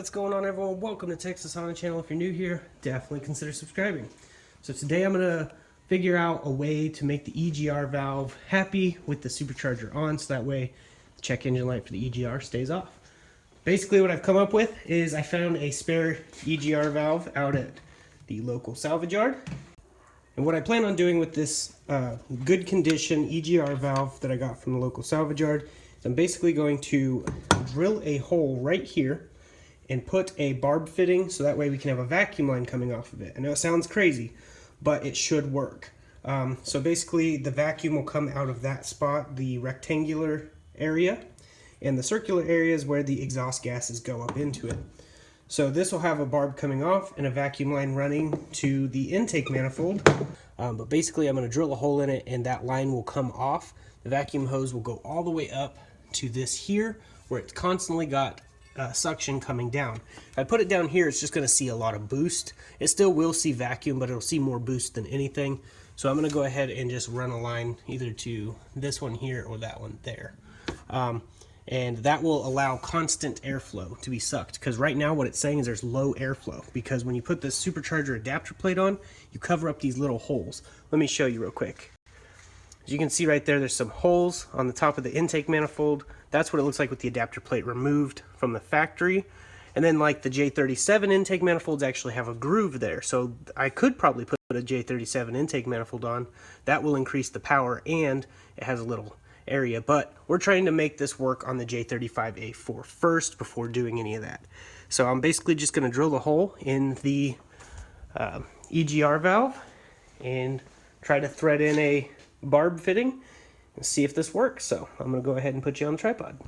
What's going on, everyone? Welcome to Texas on the channel. If you're new here, definitely consider subscribing. So today I'm going to figure out a way to make the EGR valve happy with the supercharger on, so that way the check engine light for the EGR stays off. Basically what I've come up with is I found a spare EGR valve out at the local salvage yard. And what I plan on doing with this good condition EGR valve that I got from the local salvage yard is I'm basically going to drill a hole right here and put a barb fitting so that way we can have a vacuum line coming off of it. I know it sounds crazy, but it should work. So basically the vacuum will come out of that spot, the rectangular area, and the circular area is where the exhaust gases go up into it. So this will have a barb coming off and a vacuum line running to the intake manifold. But basically I'm going to drill a hole in it and that line will come off. The vacuum hose will go all the way up to this here where it's constantly got suction coming down. If I put it down here, it's just going to see a lot of boost. It still will see vacuum, but it'll see more boost than anything. So I'm going to go ahead and just run a line either to this one here or that one there. And that will allow constant airflow to be sucked, because right now what it's saying is there's low airflow, because when you put this supercharger adapter plate on, you cover up these little holes. Let me show you real quick. As you can see right there, there's some holes on the top of the intake manifold. That's what it looks like with the adapter plate removed from the factory. And then like the J37 intake manifolds actually have a groove there. So I could probably put a J37 intake manifold on. That will increase the power and it has a little area. But we're trying to make this work on the J35A4 first before doing any of that. So I'm basically just going to drill a hole in the EGR valve and try to thread in a barb fitting and see if this works. So I'm going to go ahead and put you on the tripod.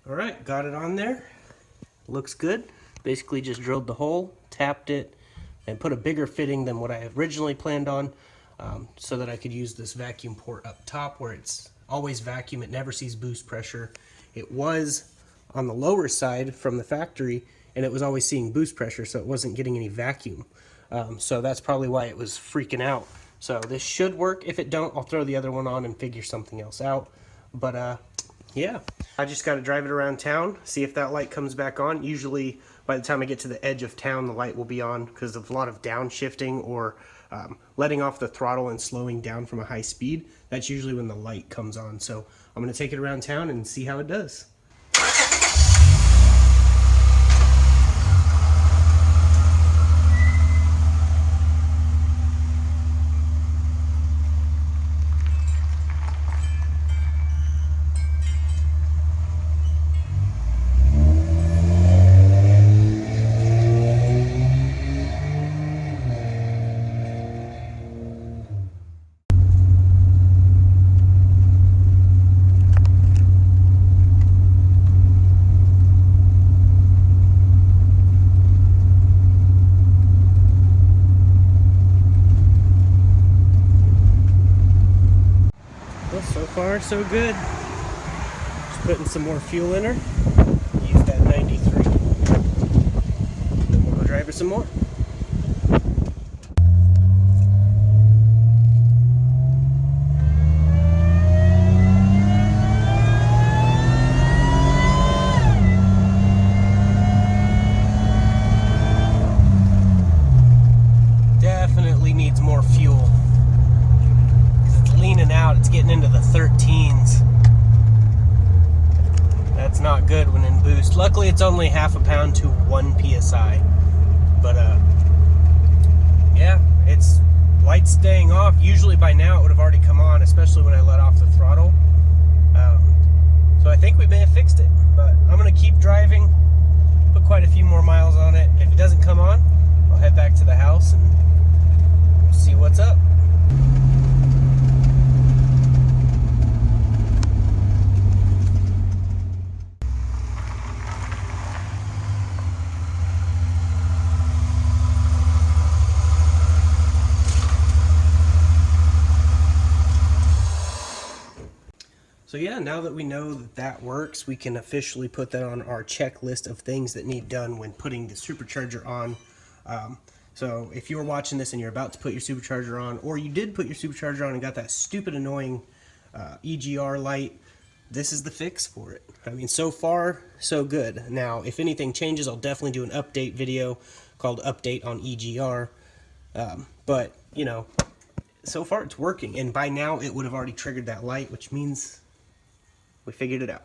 Alright, got it on there. Looks good. Basically just drilled the hole, tapped it, and put a bigger fitting than what I originally planned on, so that I could use this vacuum port up top where it's always vacuum. It never sees boost pressure. It was on the lower side from the factory, and it was always seeing boost pressure, so it wasn't getting any vacuum. So that's probably why it was freaking out. So this should work. If it don't, I'll throw the other one on and figure something else out. But yeah, I just got to drive it around town, see if that light comes back on. Usually by the time I get to the edge of town, the light will be on because of a lot of downshifting or letting off the throttle and slowing down from a high speed. That's usually when the light comes on. So I'm going to take it around town and see how it does. So far, so good. Just putting some more fuel in her. Use that 93. We'll go drive her some more. needs more fuel. Because it's leaning out, it's getting into the 13s. That's not good when in boost. Luckily it's only half a pound to 1 PSI. But yeah, it's lights staying off. Usually by now it would have already come on, especially when I let off the throttle. So I think we may have fixed it, but I'm gonna keep driving, put quite a few more miles on it. If it doesn't come on, I'll head back to the house and we'll see what's up. So yeah, now that we know that that works, we can officially put that on our checklist of things that need done when putting the supercharger on. So if you're watching this and you're about to put your supercharger on, or you did put your supercharger on and got that stupid annoying EGR light, this is the fix for it. I mean, so far, so good. Now, if anything changes, I'll definitely do an update video called Update on EGR. But, you know, so far it's working. And by now it would have already triggered that light, which means we figured it out.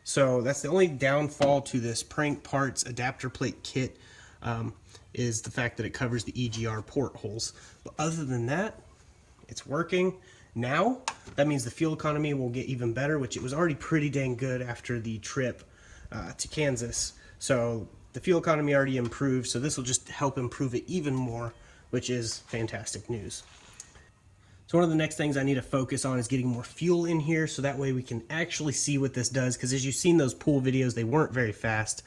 So that's the only downfall to this Prank Parts adapter plate kit, is the fact that it covers the EGR port holes. But other than that, it's working. Now, that means the fuel economy will get even better, which it was already pretty dang good after the trip to Kansas. So the fuel economy already improved, so this will just help improve it even more, which is fantastic news. So one of the next things I need to focus on is getting more fuel in here, so that way we can actually see what this does, because as you've seen those pool videos, they weren't very fast.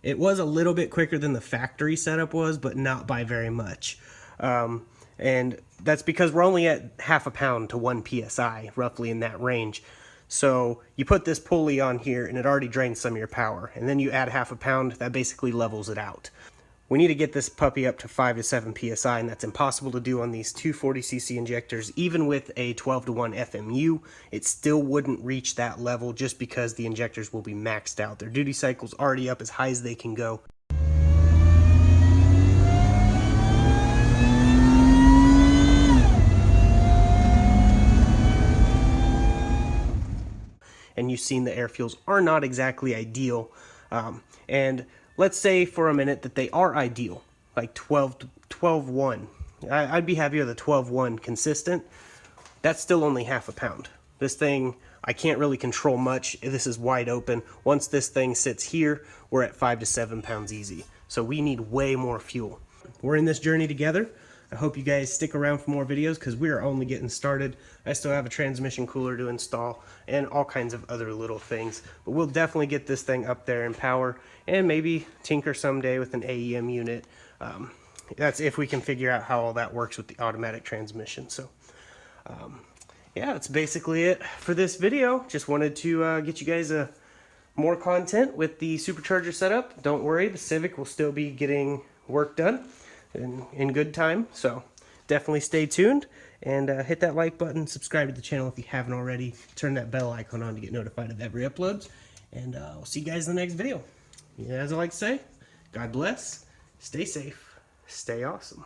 It was a little bit quicker than the factory setup was, but not by very much. And that's because we're only at half a pound to 1 PSI, roughly in that range. So you put this pulley on here and it already drains some of your power, and then you add half a pound, that basically levels it out. We need to get this puppy up to 5 to 7 PSI, and that's impossible to do on these 240cc injectors. Even with a 12-to-1 FMU, it still wouldn't reach that level just because the injectors will be maxed out. Their duty cycle's already up as high as they can go. And you've seen the air fuels are not exactly ideal. And let's say for a minute that they are ideal, like 12-1. I'd be happy with a 12-1 consistent. That's still only half a pound. This thing, I can't really control much. This is wide open. Once this thing sits here, we're at 5 to 7 pounds easy. So we need way more fuel. We're in this journey together. I hope you guys stick around for more videos because we are only getting started. I still have a transmission cooler to install and all kinds of other little things. But we'll definitely get this thing up there in power and maybe tinker someday with an AEM unit. That's if we can figure out how all that works with the automatic transmission. So yeah, that's basically it for this video. Just wanted to get you guys more content with the supercharger setup. Don't worry, the Civic will still be getting work done in good time, so definitely stay tuned and hit that like button, subscribe to the channel if you haven't already, turn that bell icon on to get notified of every upload, and we'll see you guys in the next video. As I like to say, God bless, stay safe, stay awesome.